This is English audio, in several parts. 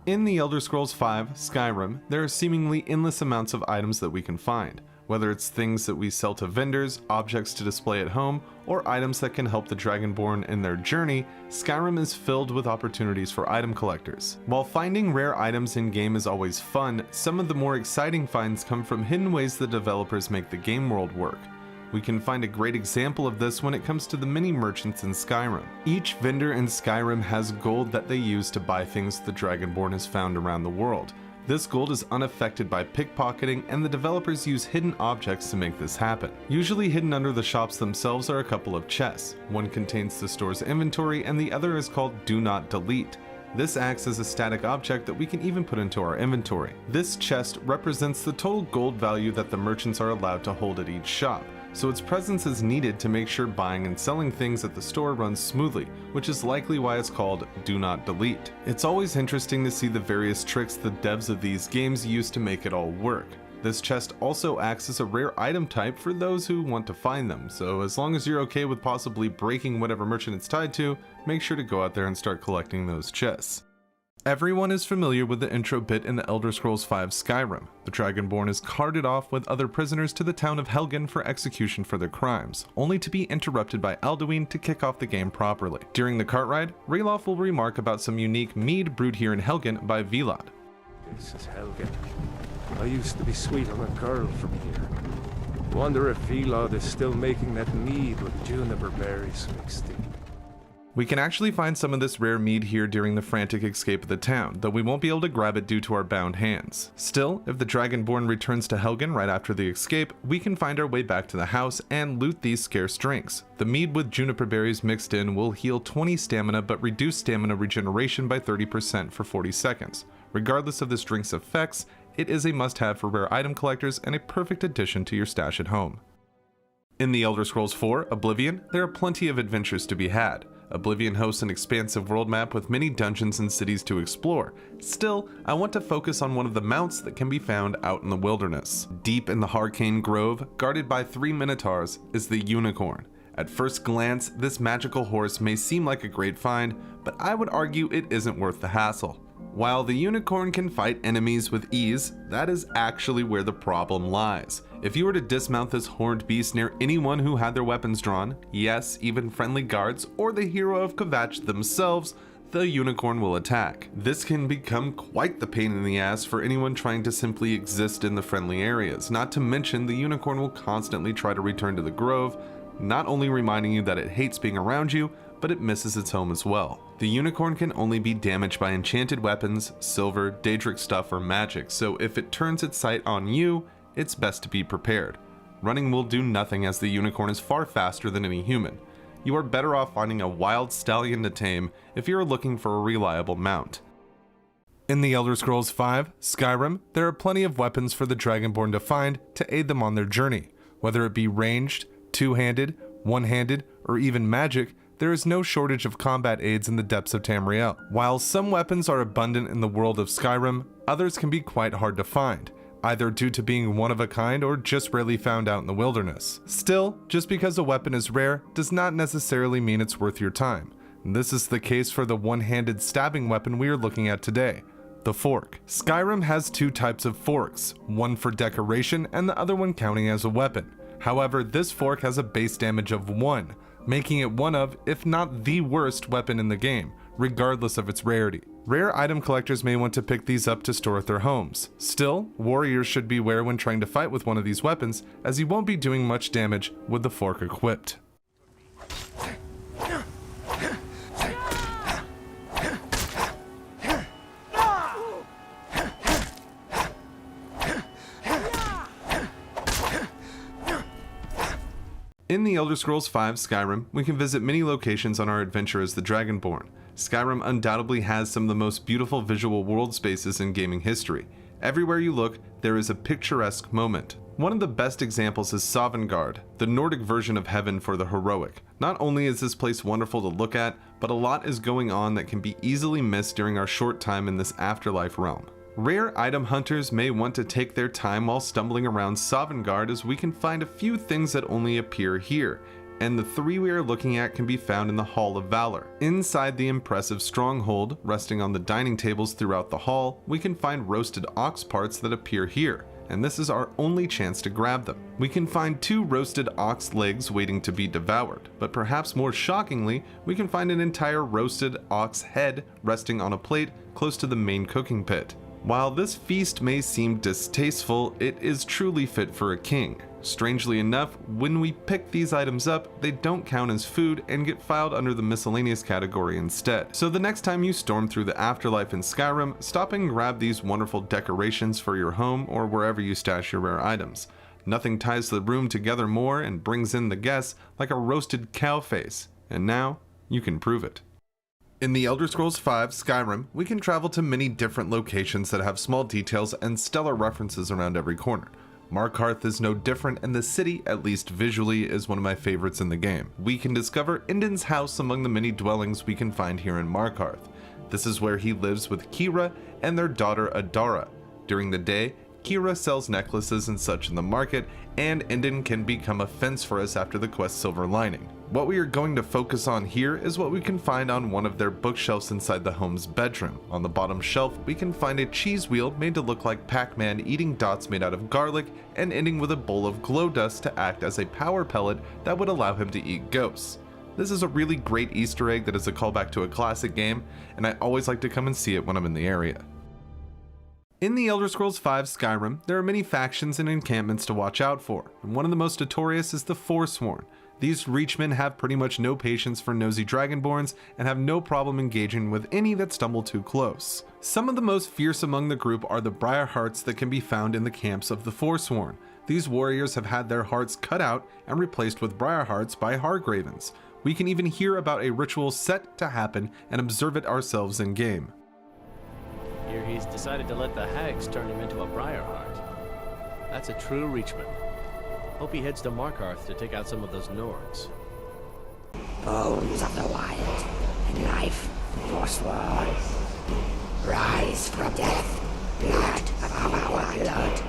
In the Elder Scrolls V Skyrim, there are seemingly endless amounts of items that we can find. Whether it's things that we sell to vendors, objects to display at home, or items that can help the Dragonborn in their journey, Skyrim is filled with opportunities for item collectors. While finding rare items in-game is always fun, some of the more exciting finds come from hidden ways the developers make the game world work. We can find a great example of this when it comes to the mini merchants in Skyrim. Each vendor in Skyrim has gold that they use to buy things the Dragonborn has found around the world. This gold is unaffected by pickpocketing, and the developers use hidden objects to make this happen. Usually hidden under the shops themselves are a couple of chests. One contains the store's inventory and the other is called Do Not Delete. This acts as a static object that we can even put into our inventory. This chest represents the total gold value that the merchants are allowed to hold at each shop, so its presence is needed to make sure buying and selling things at the store runs smoothly, which is likely why it's called Do Not Delete. It's always interesting to see the various tricks the devs of these games use to make it all work. This chest also acts as a rare item type for those who want to find them, so as long as you're okay with possibly breaking whatever merchant it's tied to, make sure to go out there and start collecting those chests. Everyone is familiar with the intro bit in the Elder Scrolls V Skyrim. The Dragonborn is carted off with other prisoners to the town of Helgen for execution for their crimes, only to be interrupted by Alduin to kick off the game properly. During the cart ride, Ralof will remark about some unique mead brewed here in Helgen by Vilad. This is Helgen. I used to be sweet on a girl from here. Wonder if Vilad is still making that mead with juniper berries mixed in. We can actually find some of this rare mead here during the frantic escape of the town, though we won't be able to grab it due to our bound hands. Still, if the Dragonborn returns to Helgen right after the escape, we can find our way back to the house and loot these scarce drinks. The mead with juniper berries mixed in will heal 20 stamina but reduce stamina regeneration by 30% for 40 seconds. Regardless of this drink's effects, it is a must-have for rare item collectors and a perfect addition to your stash at home. In the Elder Scrolls IV Oblivion, there are plenty of adventures to be had. Oblivion hosts an expansive world map with many dungeons and cities to explore. Still, I want to focus on one of the mounts that can be found out in the wilderness. Deep in the Harcane Grove, guarded by 3 minotaurs, is the Unicorn. At first glance, this magical horse may seem like a great find, but I would argue it isn't worth the hassle. While the Unicorn can fight enemies with ease, that is actually where the problem lies. If you were to dismount this horned beast near anyone who had their weapons drawn, yes, even friendly guards or the hero of Kvatch themselves, the Unicorn will attack. This can become quite the pain in the ass for anyone trying to simply exist in the friendly areas, not to mention the Unicorn will constantly try to return to the grove, not only reminding you that it hates being around you, but it misses its home as well. The Unicorn can only be damaged by enchanted weapons, silver, Daedric stuff, or magic, so if it turns its sight on you, it's best to be prepared. Running will do nothing as the Unicorn is far faster than any human. You are better off finding a wild stallion to tame if you are looking for a reliable mount. In the Elder Scrolls V Skyrim, there are plenty of weapons for the Dragonborn to find to aid them on their journey. Whether it be ranged, two-handed, one-handed, or even magic, there is no shortage of combat aids in the depths of Tamriel. While some weapons are abundant in the world of Skyrim, others can be quite hard to find, either due to being one of a kind or just rarely found out in the wilderness. Still, just because a weapon is rare does not necessarily mean it's worth your time. This is the case for the one-handed stabbing weapon we are looking at today, the fork. Skyrim has 2 types of forks, one for decoration and the other one counting as a weapon. However, this fork has a base damage of 1, making it one of, if not the worst weapon in the game, regardless of its rarity. Rare item collectors may want to pick these up to store at their homes. Still, warriors should beware when trying to fight with one of these weapons, as you won't be doing much damage with the fork equipped. In the Elder Scrolls V Skyrim, we can visit many locations on our adventure as the Dragonborn. Skyrim undoubtedly has some of the most beautiful visual world spaces in gaming history. Everywhere you look, there is a picturesque moment. One of the best examples is Sovngarde, the Nordic version of heaven for the heroic. Not only is this place wonderful to look at, but a lot is going on that can be easily missed during our short time in this afterlife realm. Rare item hunters may want to take their time while stumbling around Sovngarde, as we can find a few things that only appear here. and the 3 we are looking at can be found in the Hall of Valor. Inside the impressive stronghold, resting on the dining tables throughout the hall, we can find roasted ox parts that appear here, and this is our only chance to grab them. We can find 2 roasted ox legs waiting to be devoured, but perhaps more shockingly, we can find an entire roasted ox head resting on a plate close to the main cooking pit. While this feast may seem distasteful, it is truly fit for a king. Strangely enough, when we pick these items up, they don't count as food and get filed under the miscellaneous category instead. So the next time you storm through the afterlife in Skyrim, stop and grab these wonderful decorations for your home or wherever you stash your rare items. Nothing ties the room together more and brings in the guests like a roasted cow face, and now you can prove it. In the Elder Scrolls V Skyrim, we can travel to many different locations that have small details and stellar references around every corner. Markarth is no different, and the city, at least visually, is one of my favorites in the game. We can discover Indin's house among the many dwellings we can find here in Markarth. This is where he lives with Kira and their daughter Adara. During the day, Kira sells necklaces and such in the market, and Indin can become a fence for us after the quest Silver Lining. What we are going to focus on here is what we can find on one of their bookshelves inside the home's bedroom. On the bottom shelf, we can find a cheese wheel made to look like Pac-Man eating dots made out of garlic, and ending with a bowl of glow dust to act as a power pellet that would allow him to eat ghosts. This is a really great Easter egg that is a callback to a classic game, and I always like to come and see it when I'm in the area. In the Elder Scrolls V Skyrim, there are many factions and encampments to watch out for, and one of the most notorious is the Forsworn. These Reachmen have pretty much no patience for nosy Dragonborns and have no problem engaging with any that stumble too close. Some of the most fierce among the group are the Briar Hearts that can be found in the camps of the Forsworn. These warriors have had their hearts cut out and replaced with Briar Hearts by Hargravens. We can even hear about a ritual set to happen and observe it ourselves in game. Here he's decided to let the hags turn him into a Briar Heart. That's a true Reachman. Hope he heads to Markarth to take out some of those Nords. Bones of the wild, and life forsworn. Rise from death, blood of our blood.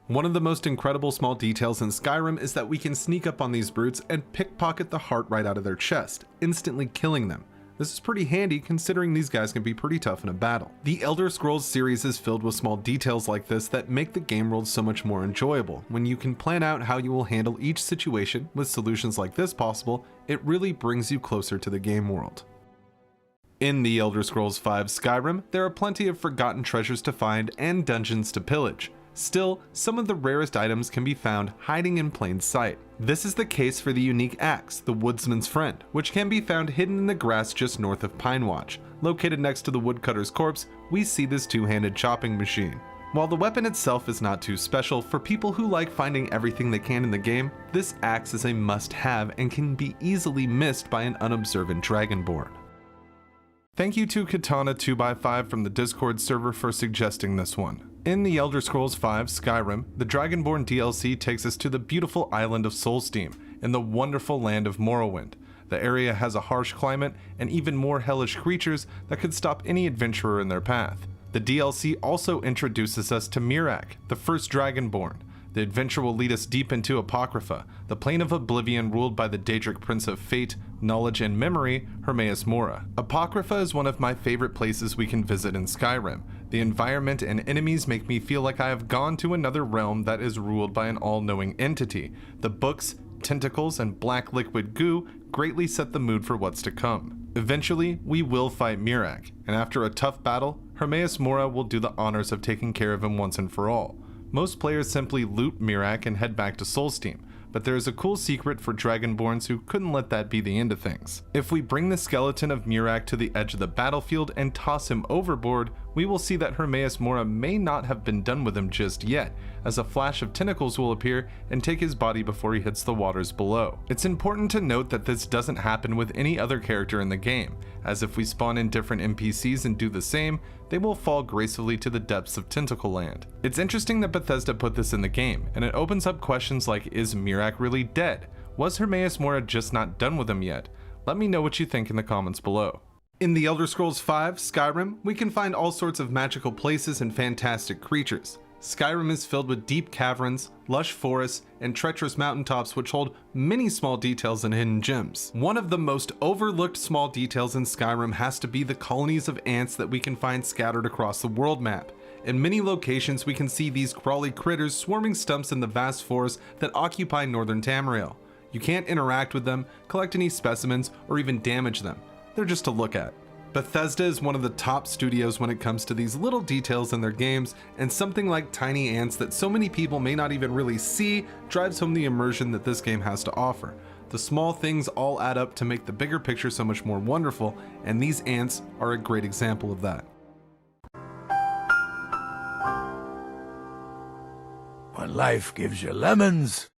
One of the most incredible small details in Skyrim is that we can sneak up on these brutes and pickpocket the heart right out of their chest, instantly killing them. This is pretty handy considering these guys can be pretty tough in a battle. The Elder Scrolls series is filled with small details like this that make the game world so much more enjoyable. When you can plan out how you will handle each situation with solutions like this possible, it really brings you closer to the game world. In the Elder Scrolls V Skyrim, there are plenty of forgotten treasures to find and dungeons to pillage. Still, some of the rarest items can be found hiding in plain sight. This is the case for the unique axe, the Woodsman's Friend, which can be found hidden in the grass just north of Pine Watch. Located next to the woodcutter's corpse, we see this two-handed chopping machine. While the weapon itself is not too special, for people who like finding everything they can in the game, this axe is a must-have and can be easily missed by an unobservant Dragonborn. Thank you to Katana 2x5 from the Discord server for suggesting this one. In the Elder Scrolls V Skyrim, the Dragonborn DLC takes us to the beautiful island of Solsteam, in the wonderful land of Morrowind. The area has a harsh climate and even more hellish creatures that could stop any adventurer in their path. The DLC also introduces us to Miraak, the first Dragonborn. The adventure will lead us deep into Apocrypha, the plane of oblivion ruled by the Daedric Prince of Fate, Knowledge and Memory, Hermaeus Mora. Apocrypha is one of my favorite places we can visit in Skyrim. The environment and enemies make me feel like I have gone to another realm that is ruled by an all-knowing entity. The books, tentacles, and black liquid goo greatly set the mood for what's to come. Eventually, we will fight Miraak, and after a tough battle, Hermaeus Mora will do the honors of taking care of him once and for all. Most players simply loot Miraak and head back to Solsteam, but there is a cool secret for Dragonborns who couldn't let that be the end of things. If we bring the skeleton of Miraak to the edge of the battlefield and toss him overboard, we will see that Hermaeus Mora may not have been done with him just yet, as a flash of tentacles will appear and take his body before he hits the waters below. It's important to note that this doesn't happen with any other character in the game, as if we spawn in different NPCs and do the same, they will fall gracefully to the depths of Tentacle Land. It's interesting that Bethesda put this in the game, and it opens up questions like, is Miraak really dead? Was Hermaeus Mora just not done with him yet? Let me know what you think in the comments below. In the Elder Scrolls V Skyrim, we can find all sorts of magical places and fantastic creatures. Skyrim is filled with deep caverns, lush forests, and treacherous mountaintops which hold many small details and hidden gems. One of the most overlooked small details in Skyrim has to be the colonies of ants that we can find scattered across the world map. In many locations we can see these crawly critters swarming stumps in the vast forests that occupy northern Tamriel. You can't interact with them, collect any specimens, or even damage them. They're just to look at. Bethesda is one of the top studios when it comes to these little details in their games, and something like tiny ants that so many people may not even really see drives home the immersion that this game has to offer. The small things all add up to make the bigger picture so much more wonderful, and these ants are a great example of that. When life gives you lemons,